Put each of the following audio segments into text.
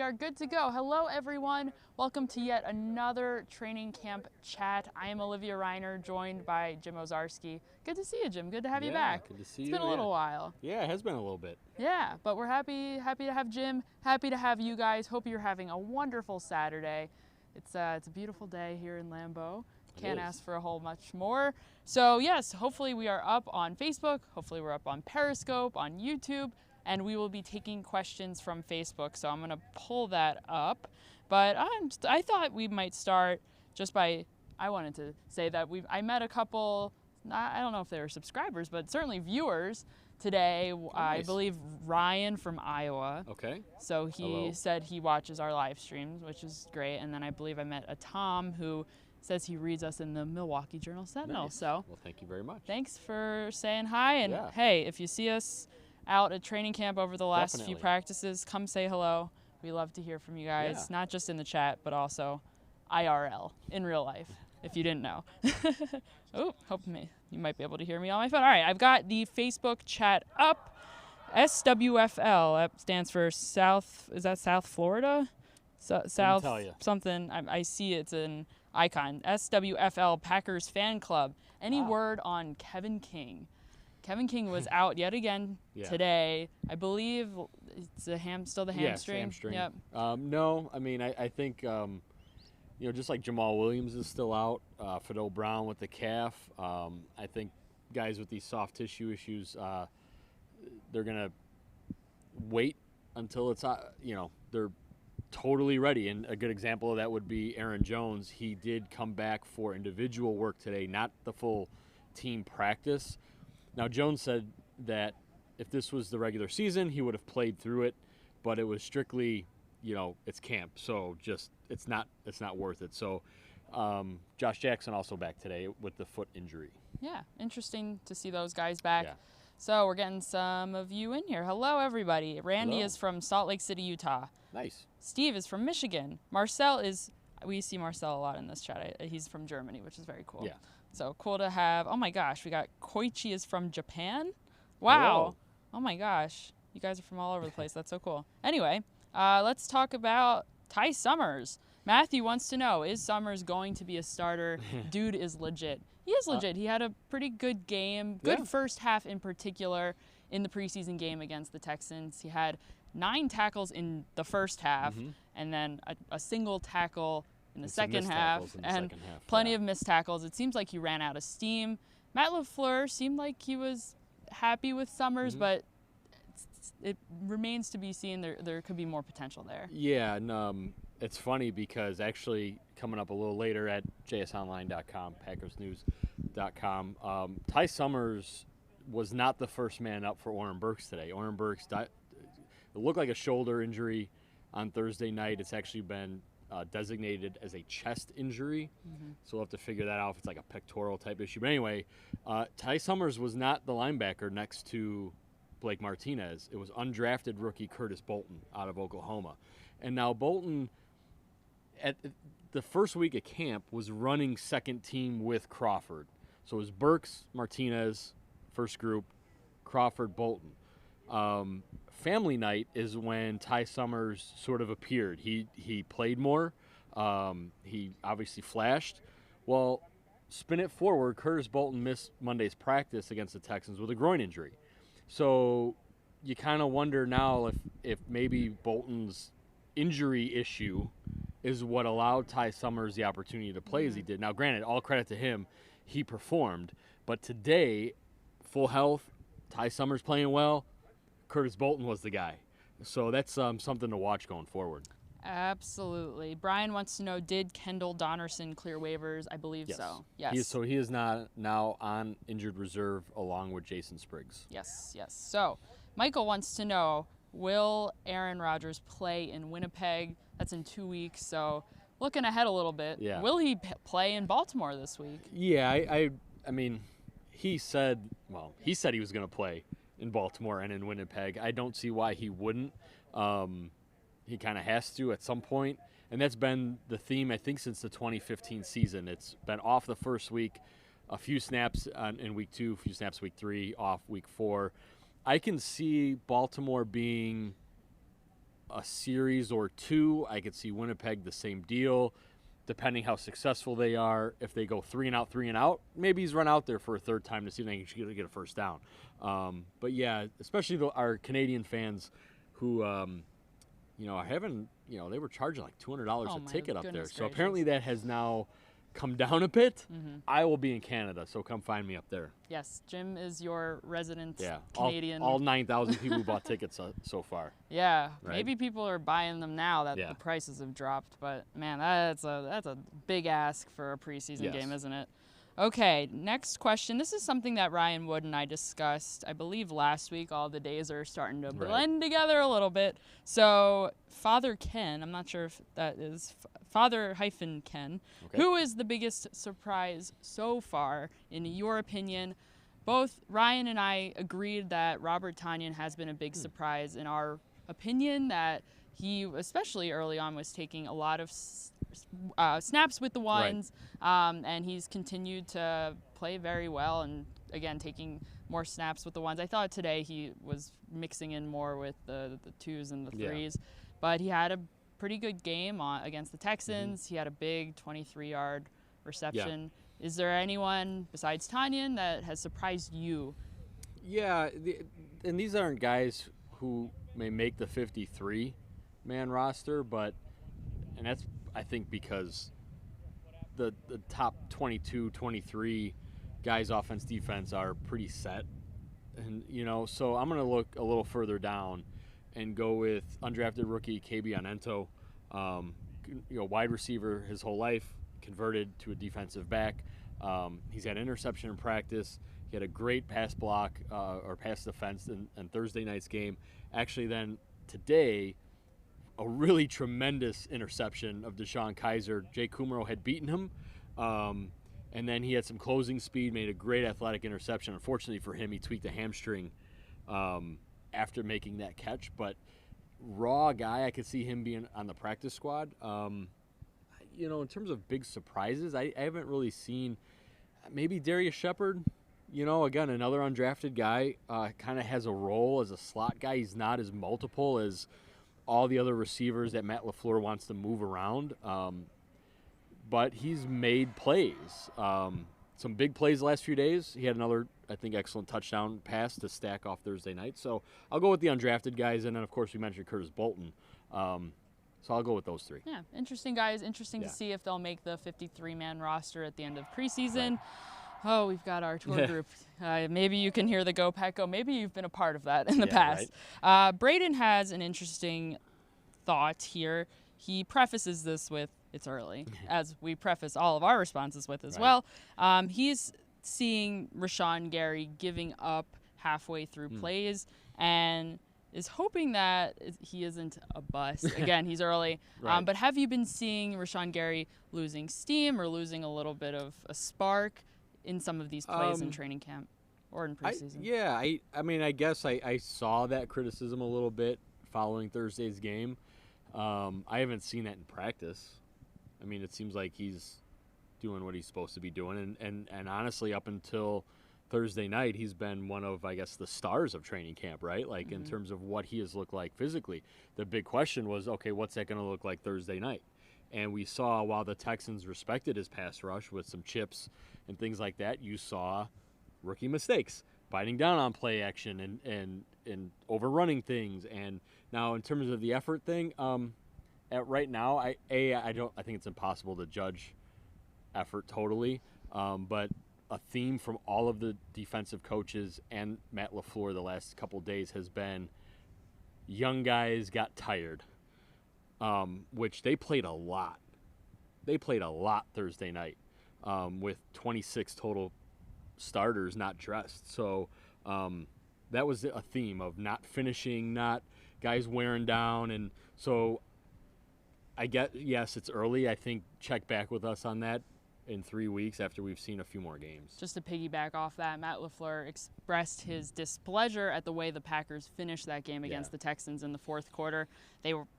are good to go. Hello, everyone. Welcome to yet another training camp chat. I am Olivia Reiner, joined by Jim Ozarski. Good to see you, Jim. Good to have you back. Good to see you. you. It's been a little while. Yeah, it has been a little bit. Yeah, but we're happy to have Jim. Happy to have you guys. Hope you're having a wonderful Saturday. It's a beautiful day here in Lambeau. Can't ask for a whole much more. So yes, hopefully we are up on Facebook. Hopefully we're up on Periscope, on YouTube, and we will be taking questions from Facebook. So I'm gonna pull that up. But I thought we might start just by, I wanted to say that I met a couple, I don't know if they were subscribers, but certainly viewers today. Oh, I nice. believe Ryan from Iowa. Okay. So he said he watches our live streams, which is great. And then I believe I met a Tom who says he reads us in the Milwaukee Journal-Sentinel. Nice. So well, thank you very much. Thanks for saying hi. And hey, if you see us out at training camp over the last few practices, come say hello. We love to hear from you guys, not just in the chat, but also IRL, in real life, if you didn't know. Oh, you might be able to hear me on my phone. All right, I've got the Facebook chat up. SWFL, that stands for South, is that South Florida? South something, I see it's an icon. SWFL Packers Fan Club. Any word on Kevin King? Kevin King was out yet again today. I believe it's still the hamstring. Yes, hamstring. Yep. No, I mean, I think, just like Jamal Williams is still out, Fidel Brown with the calf. I think guys with these soft tissue issues, they're going to wait until it's, they're totally ready. And a good example of that would be Aaron Jones. He did come back for individual work today, not the full team practice. Now, Jones said that if this was the regular season, he would have played through it, but it was strictly, it's camp, so just it's not worth it. So Josh Jackson also back today with the foot injury. Yeah, interesting to see those guys back. Yeah. So we're getting some of you in here. Hello, everybody. Randy is from Salt Lake City, Utah. Nice. Steve is from Michigan. Marcel we see Marcel a lot in this chat. He's from Germany, which is very cool. Yeah. So cool to have. Oh my gosh, we got Koichi is from Japan. Wow. Hello. Oh my gosh, you guys are from all over the place. That's so cool. Anyway, let's talk about Ty Summers. Matthew wants to know, is Summers going to be a starter? Dude is legit. He is legit. He had a pretty good game, good first half in particular in the preseason game against the Texans. He had 9 tackles in the first half and then a single tackle in the second half and plenty of missed tackles. It seems like he ran out of steam. Matt LaFleur seemed like he was happy with Summers, but it remains to be seen. There could be more potential there. Yeah, and it's funny because actually coming up a little later at jsonline.com, PackersNews.com, Ty Summers was not the first man up for Oren Burks today. Oren Burks, it looked like a shoulder injury on Thursday night. It's actually been designated as a chest injury, so we'll have to figure that out if it's like a pectoral type issue. But anyway, Ty Summers was not the linebacker next to Blake Martinez. It was undrafted rookie Curtis Bolton out of Oklahoma. And now Bolton, at the first week of camp, was running second team with Crawford. So it was Burks, Martinez, first group, Crawford, Bolton. Family night is when Ty Summers sort of appeared. He played more. He obviously flashed. Well, spin it forward, Curtis Bolton missed Monday's practice against the Texans with a groin injury. So you kind of wonder now if maybe Bolton's injury issue is what allowed Ty Summers the opportunity to play as he did. Now, granted, all credit to him, he performed. But today, full health, Ty Summers playing well, Curtis Bolton was the guy. So that's something to watch going forward. Absolutely. Brian wants to know, did Kendall Donnerson clear waivers? I believe so. Yes. He is not now on injured reserve along with Jason Spriggs. Yes. So Michael wants to know, will Aaron Rodgers play in Winnipeg? That's in 2 weeks. So looking ahead a little bit, will he play in Baltimore this week? Yeah, I mean, he said he was going to play in Baltimore and in Winnipeg. I don't see why he wouldn't. He kind of has to at some point, and that's been the theme, I think, since the 2015 season. It's been off the first week, a few snaps in week 2, a few snaps week 3, off week 4. I can see Baltimore being a series or two. I could see Winnipeg the same deal, depending how successful they are. If they go 3 and out, maybe he's run out there for a third time to see if they can get a first down. But yeah, especially our Canadian fans who, are having, they were charging like $200 a ticket up there. Gracious. So apparently that has now come down a bit. I will be in Canada, so come find me up there. Yes, Jim is your resident Canadian. All 9,000 people who bought tickets so far. Yeah, right? Maybe people are buying them now that the prices have dropped. But man, that's a big ask for a preseason game, isn't it? Okay, next question. This is something that Ryan Wood and I discussed, I believe, last week. All the days are starting to blend together a little bit. So, Father Ken, I'm not sure if that is Father-Ken, who is the biggest surprise so far, in your opinion? Both Ryan and I agreed that Robert Tonyan has been a big surprise in our opinion, that he, especially early on, was taking a lot of snaps with the ones, and he's continued to play very well, and again taking more snaps with the ones. I thought today he was mixing in more with the twos and the threes, but he had a pretty good game against the Texans. He had a big 23-yard reception. Is there anyone besides Tonyan that has surprised you? Yeah, and these aren't guys who may make the 53-man roster, and that's, I think, because the top 22, 23 guys, offense, defense, are pretty set. And, so I'm going to look a little further down and go with undrafted rookie KB Onento, wide receiver his whole life, converted to a defensive back. He's had interception in practice. He had a great pass block or pass defense in Thursday night's game. Actually, then today, a really tremendous interception of Shawn Kaiser. Jay Kumaro had beaten him, and then he had some closing speed, made a great athletic interception. Unfortunately for him, he tweaked a hamstring after making that catch. But raw guy, I could see him being on the practice squad. In terms of big surprises, I haven't really seen maybe Darius Shepard. Again, another undrafted guy, kind of has a role as a slot guy. He's not as multiple as all the other receivers that Matt LaFleur wants to move around. But he's made plays. Some big plays the last few days. He had another, I think, excellent touchdown pass to stack off Thursday night. So I'll go with the undrafted guys. And then, of course, we mentioned Curtis Bolton. So I'll go with those three. Yeah, interesting guys. Interesting to see if they'll make the 53-man roster at the end of preseason. Right. Oh, we've got our tour group. Maybe you can hear the Go Pack Go. Maybe you've been a part of that in the past. Right. Braden has an interesting thought here. He prefaces this with, it's early, as we preface all of our responses with as well. He's seeing Rashon Gary giving up halfway through plays and is hoping that he isn't a bust. Again, he's early. But have you been seeing Rashon Gary losing steam or losing a little bit of a spark in some of these plays in training camp or in preseason? I guess I saw that criticism a little bit following Thursday's game. I haven't seen that in practice. It seems like he's doing what he's supposed to be doing. And honestly, up until Thursday night, he's been one of, I guess, the stars of training camp, right? Like, in terms of what he has looked like physically. The big question was, okay, what's that going to look like Thursday night? And we saw, while the Texans respected his pass rush with some chips and things like that, you saw rookie mistakes, biting down on play action and overrunning things. And now, in terms of the effort thing, right now, I think it's impossible to judge effort totally. But a theme from all of the defensive coaches and Matt LaFleur the last couple days has been young guys got tired. Which they played a lot. They played a lot Thursday night with 26 total starters not dressed. So that was a theme of not finishing, not guys wearing down. And so I get, yes, it's early. I think check back with us on that in 3 weeks after we've seen a few more games. Just to piggyback off that, Matt LaFleur expressed his displeasure at the way the Packers finished that game against the Texans in the fourth quarter.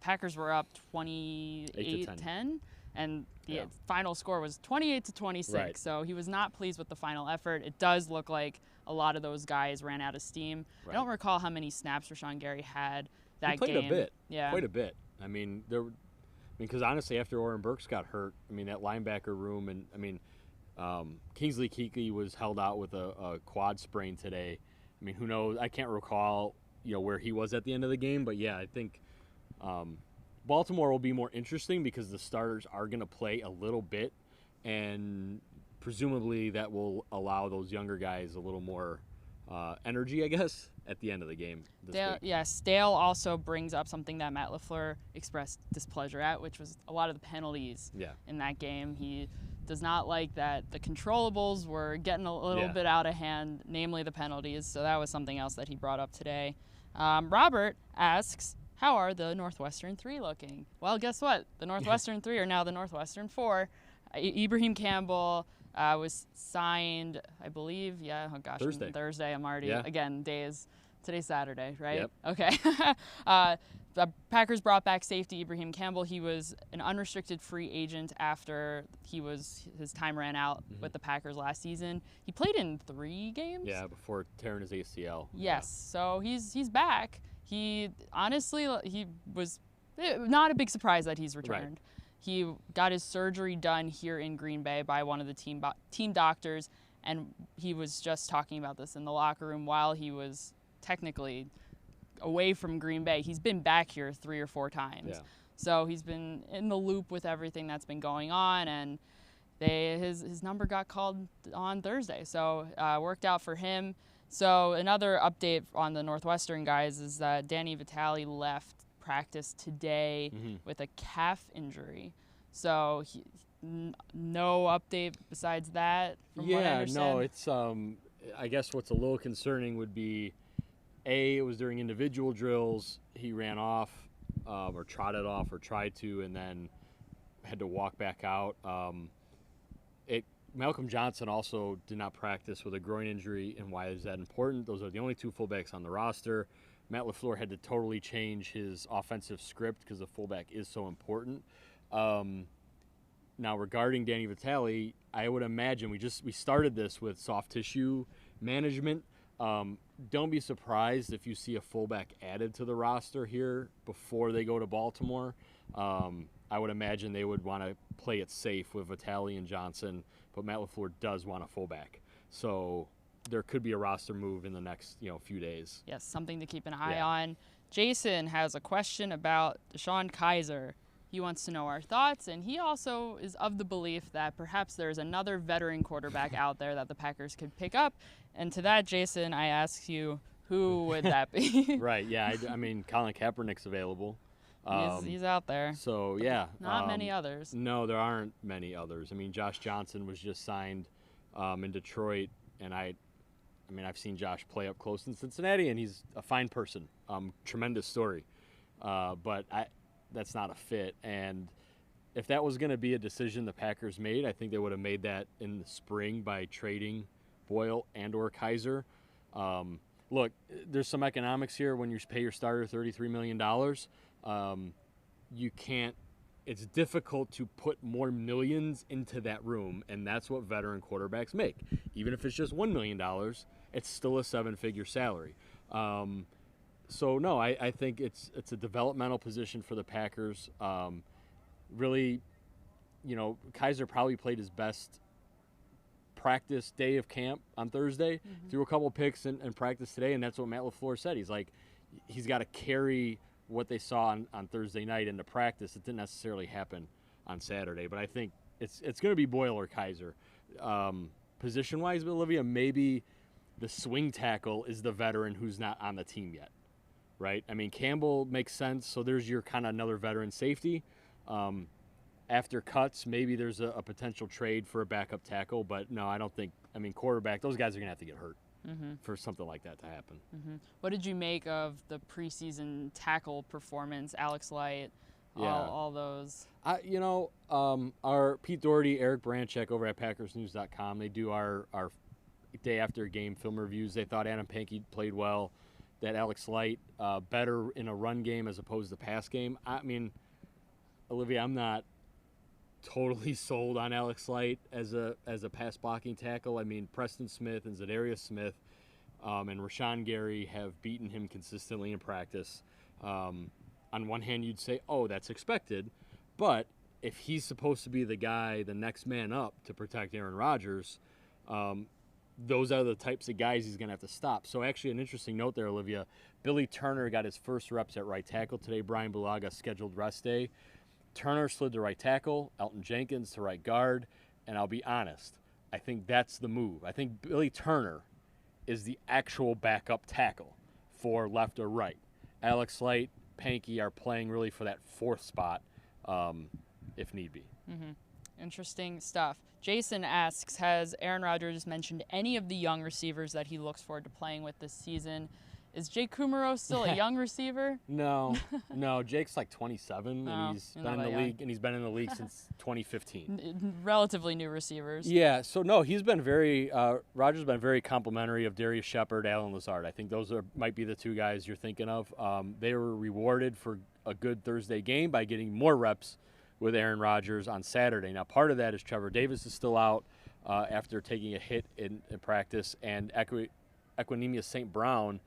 Packers were up 28-10, and the final score was 28-26. Right. So he was not pleased with the final effort. It does look like a lot of those guys ran out of steam. Right. I don't recall how many snaps Rashon Gary had that he played game. a bit. Yeah. Quite a bit. I mean, because honestly, after Oren Burks got hurt, I mean, that linebacker room, and I mean, Kingsley Keke was held out with a quad sprain today. I mean, who knows? I can't recall, where he was at the end of the game, but yeah, I think Baltimore will be more interesting because the starters are going to play a little bit, and presumably that will allow those younger guys a little more energy, I guess, at the end of the game this week. Yes, Dale also brings up something that Matt LaFleur expressed displeasure at, which was a lot of the penalties in that game. He does not like that the controllables were getting a little bit out of hand, namely the penalties. So that was something else that he brought up today. Robert asks, how are the Northwestern 3 looking? Well, guess what? The Northwestern 3 are now the Northwestern 4. Ibraheim Campbell was signed, I believe, Thursday. I'm already, again, today's Saturday, right? Yep. Okay. The Packers brought back safety Ibraheim Campbell. He was an unrestricted free agent after his time ran out with the Packers last season. He played in 3 games. Yeah, before tearing his ACL. Yes, so he's back. He was not a big surprise that he's returned. Right. He got his surgery done here in Green Bay by one of the team doctors, and he was just talking about this in the locker room while he was technically away from Green Bay. He's been back here 3 or 4 times. Yeah. So he's been in the loop with everything that's been going on, and his number got called on Thursday. So worked out for him. So another update on the Northwestern guys is that Danny Vitale left practice today with a calf injury. So no update besides that from what I understand. No, it's I guess what's a little concerning would be it was during individual drills. He ran off or trotted off or tried to, and then had to walk back out. Malcolm Johnson also did not practice with a groin injury, and why is that important? Those are the only 2 fullbacks on the roster. Matt LaFleur had to totally change his offensive script because the fullback is so important. Now, regarding Danny Vitale, I would imagine we started this with soft tissue management. Don't be surprised if you see a fullback added to the roster here before they go to Baltimore. I would imagine they would want to play it safe with Vitale and Johnson, but Matt LaFleur does want a fullback. So there could be a roster move in the next few days. Yes, something to keep an eye on. Jason has a question about Shawn Kaiser. He wants to know our thoughts, and he also is of the belief that perhaps there's another veteran quarterback out there that the Packers could pick up. And to that, Jason, I ask you, who would that be? Right, yeah. I mean, Colin Kaepernick's available. He's out there. So, yeah. Not many others. No, there aren't many others. I mean, Josh Johnson was just signed in Detroit, and I've seen Josh play up close in Cincinnati, and he's a fine person. Tremendous story. But that's not a fit. And if that was going to be a decision the Packers made, I think they would have made that in the spring by trading Boyle and or Kaiser. Look, there's some economics here. When you pay your starter $33 million, you can't – it's difficult to put more millions into that room, and that's what veteran quarterbacks make. Even if it's just $1 million, it's still a 7-figure salary. So, no, I think it's a developmental position for the Packers. Really, Kaiser probably played his best practice day of camp on Thursday, threw a couple picks in practice today, and that's what Matt LaFleur said. He's like, he's got to carry what they saw on Thursday night into practice. It didn't necessarily happen on Saturday, but I think it's going to be Boyle or Kaiser. Position-wise, Olivia, maybe the swing tackle is the veteran who's not on the team yet. Right? I mean, Campbell makes sense, so there's your kind of another veteran safety. After cuts, maybe there's a potential trade for a backup tackle, but no, I don't think – I mean, quarterback, those guys are going to have to get hurt for something like that to happen. What did you make of the preseason tackle performance, Alex Light, all those? Our Pete Doherty, Eric Branchek over at PackersNews.com, they do our day after game film reviews. They thought Adam Pankey played well. That Alex Light better in a run game as opposed to pass game. I mean, Olivia, I'm not totally sold on Alex Light as a pass blocking tackle. I mean, Preston Smith and Zadarius Smith and Rashon Gary have beaten him consistently in practice. On one hand, you'd say, oh, that's expected. But if he's supposed to be the guy, the next man up to protect Aaron Rodgers, those are the types of guys he's going to have to stop. So actually an interesting note there, Olivia. Billy Turner got his first reps at right tackle today. Brian Bulaga scheduled rest day. Turner slid to right tackle, Elton Jenkins to right guard, and I'll be honest, I think that's the move. I think Billy Turner is the actual backup tackle for left or right. Alex Light, Pankey are playing really for that fourth spot if need be. Mm-hmm. Interesting stuff. Jason asks, has Aaron Rodgers mentioned any of the young receivers that he looks forward to playing with this season? Is Jake Kumaro still a young receiver? No, Jake's like 27, and he's been in the league, and he's been in the league since 2015. Relatively new receivers. Yeah, so no, he's been very Rodgers been very complimentary of Darius Shepard, Alan Lazard. I think those might be the two guys you're thinking of. They were rewarded for a good Thursday game by getting more reps with Aaron Rodgers on Saturday. Now, part of that is Trevor Davis is still out after taking a hit in practice, and Equinemius St. Brown.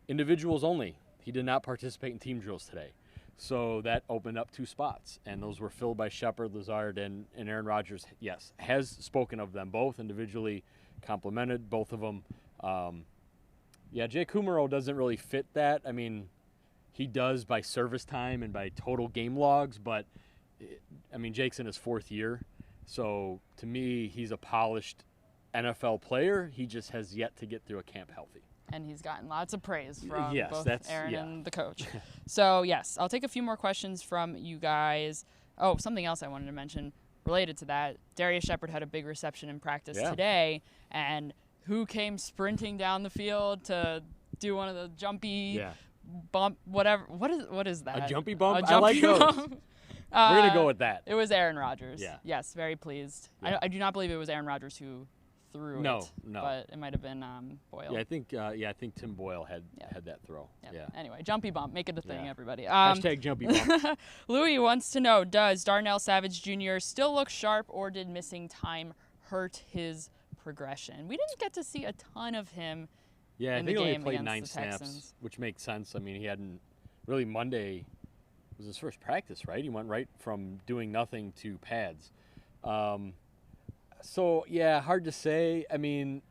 Individuals only. He did not participate in team drills today. So that opened up 2 spots, and those were filled by Shepard, Lazard, and Aaron Rodgers, yes, has spoken of them both, individually complimented both of them. Jake Kumaro doesn't really fit that. I mean, he does by service time and by total game logs, but, Jake's in his 4th year. So to me, he's a polished NFL player. He just has yet to get through a camp healthy. And he's gotten lots of praise from both Aaron and the coach. So, yes, I'll take a few more questions from you guys. Oh, something else I wanted to mention related to that. Darius Shepard had a big reception in practice today, and who came sprinting down the field to do one of the jumpy bump, whatever. What is that? A jumpy bump? I like those. We're going to go with that. It was Aaron Rodgers. Yeah. Yes, very pleased. Yeah. I do not believe it was Aaron Rodgers who threw it. No. But it might have been Boyle. Yeah, I think Tim Boyle had that throw. Yeah. Anyway, jumpy bump. Make it a thing, everybody. Hashtag jumpy bump. Louis wants to know, does Darnell Savage Jr. still look sharp, or did missing time hurt his progression? We didn't get to see a ton of him in the game against the Texans. Yeah, I think he only played 9 snaps, which makes sense. I mean, he hadn't really. Monday was his first practice, right? He went right from doing nothing to pads. So, hard to say. I mean,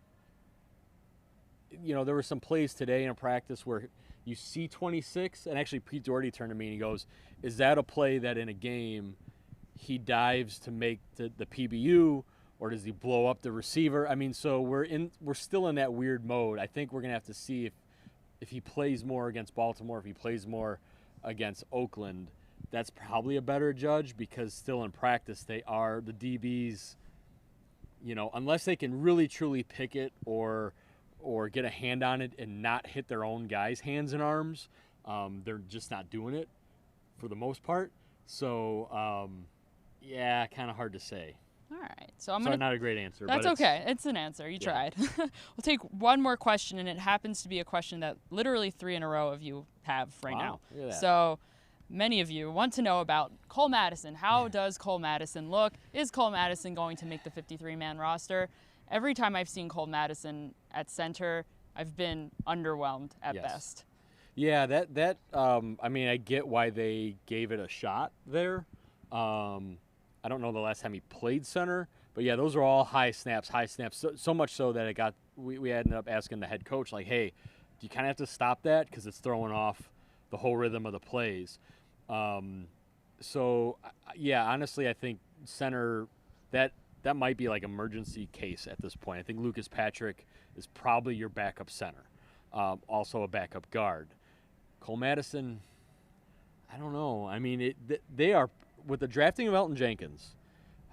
there were some plays today in practice where you see 26, and actually Pete Doherty turned to me and he goes, is that a play that in a game he dives to make the PBU, or does he blow up the receiver? I mean, so we're still in that weird mode. I think we're going to have to see if he plays more against Baltimore, if he plays more against Oakland. That's probably a better judge, because still in practice the DBs, unless they can really truly pick it or get a hand on it and not hit their own guys' hands and arms, they're just not doing it for the most part. So, kind of hard to say. All right. So not a great answer. That's okay. It's an answer. You tried. We'll take one more question, and it happens to be a question that literally 3 in a row of you have right now. Look at that. So many of you want to know about Col Madison. How does Col Madison look? Is Col Madison going to make the 53-man roster? Every time I've seen Col Madison at center, I've been underwhelmed at best. Yeah, that I get why they gave it a shot there. I don't know the last time he played center, but those are all high snaps. So much so that we ended up asking the head coach, like, hey, do you kind of have to stop that because it's throwing off the whole rhythm of the plays? Honestly, I think center, that might be like emergency case at this point. I think Lucas Patrick is probably your backup center, also a backup guard. Col Madison, I don't know. I mean, they are, with the drafting of Elton Jenkins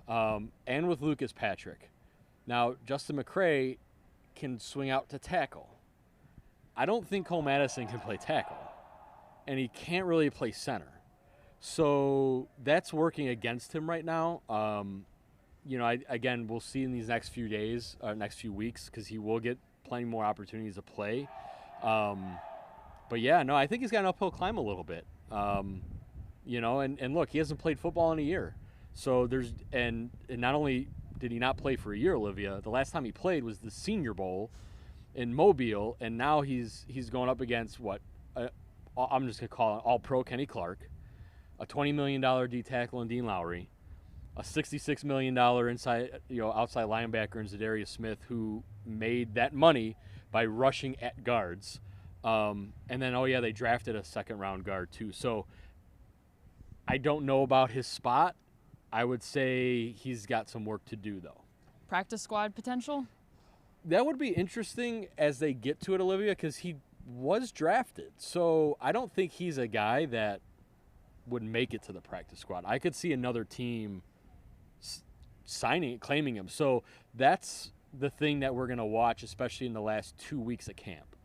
and with Lucas Patrick. Now, Justin McCray can swing out to tackle. I don't think Col Madison can play tackle, and he can't really play center. So that's working against him right now. We'll see in these next few days, next few weeks, because he will get plenty more opportunities to play. I think he's got an uphill climb a little bit. And look, he hasn't played football in a year. So and not only did he not play for a year, Olivia, the last time he played was the Senior Bowl in Mobile, and now he's going up against I'm just going to call it All-Pro Kenny Clark, a $20 million D tackle in Dean Lowry, a $66 million outside linebacker in Zadarius Smith, who made that money by rushing at guards. And then, they drafted a second-round guard too. So I don't know about his spot. I would say he's got some work to do, though. Practice squad potential? That would be interesting as they get to it, Olivia, because he was drafted. So I don't think he's a guy that would make it to the practice squad. I could see another team claiming him. So that's the thing that we're going to watch, especially in the last 2 weeks of camp.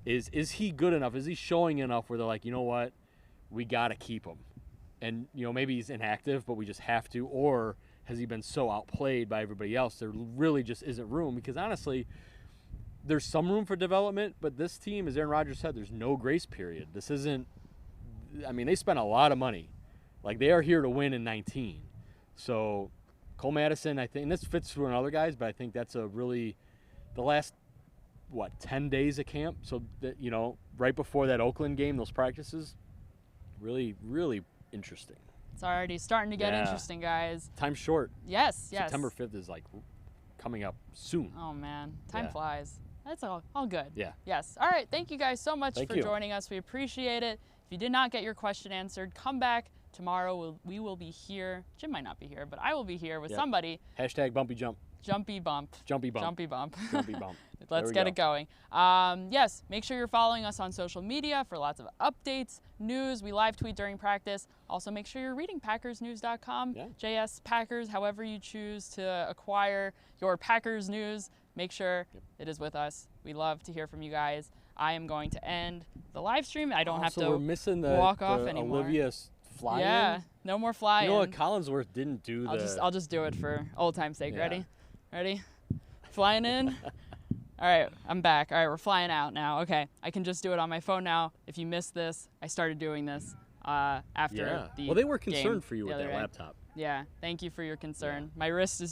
Is he good enough? Is he showing enough where they're like, you know what, we got to keep him? And, maybe he's inactive, but we just have to. Or has he been so outplayed by everybody else there really just isn't room? Because, honestly, there's some room for development, but this team, as Aaron Rodgers said, there's no grace period. This isn't – they spent a lot of money. Like, they are here to win in 19. So, Col Madison, I think – and this fits for other guys, but I think that's a really – the last, 10 days of camp? So, that, right before that Oakland game, those practices, really, really interesting. It's already starting to get interesting, guys. Time's short. Yes. September 5th is, coming up soon. Oh, man. Time flies. That's all good. Yeah. Yes. All right. Thank you guys so much for joining us. We appreciate it. If you did not get your question answered, come back tomorrow. We will be here. Jim might not be here, but I will be here with somebody. # Bumpy Jump. Jumpy bump. Jumpy bump. Jumpy bump. Jumpy bump. Let's get it going. Yes, make sure you're following us on social media for lots of updates, news. We live tweet during practice. Also, make sure you're reading PackersNews.com. Yeah. JS Packers, however you choose to acquire your Packers news, make sure it is with us. We love to hear from you guys. I am going to end the live stream. I don't have to we're missing walk off anymore. Olivia's fly-in. Yeah, no more fly-in. You know what? Collinsworth didn't do I'll just do it for old time's sake. Yeah. Ready? Flying in. All right, I'm back. All right, we're flying out now. Okay, I can just do it on my phone now. If you missed this, I started doing this after the Well, they were concerned game for you with that laptop. Yeah, thank you for your concern. My wrist is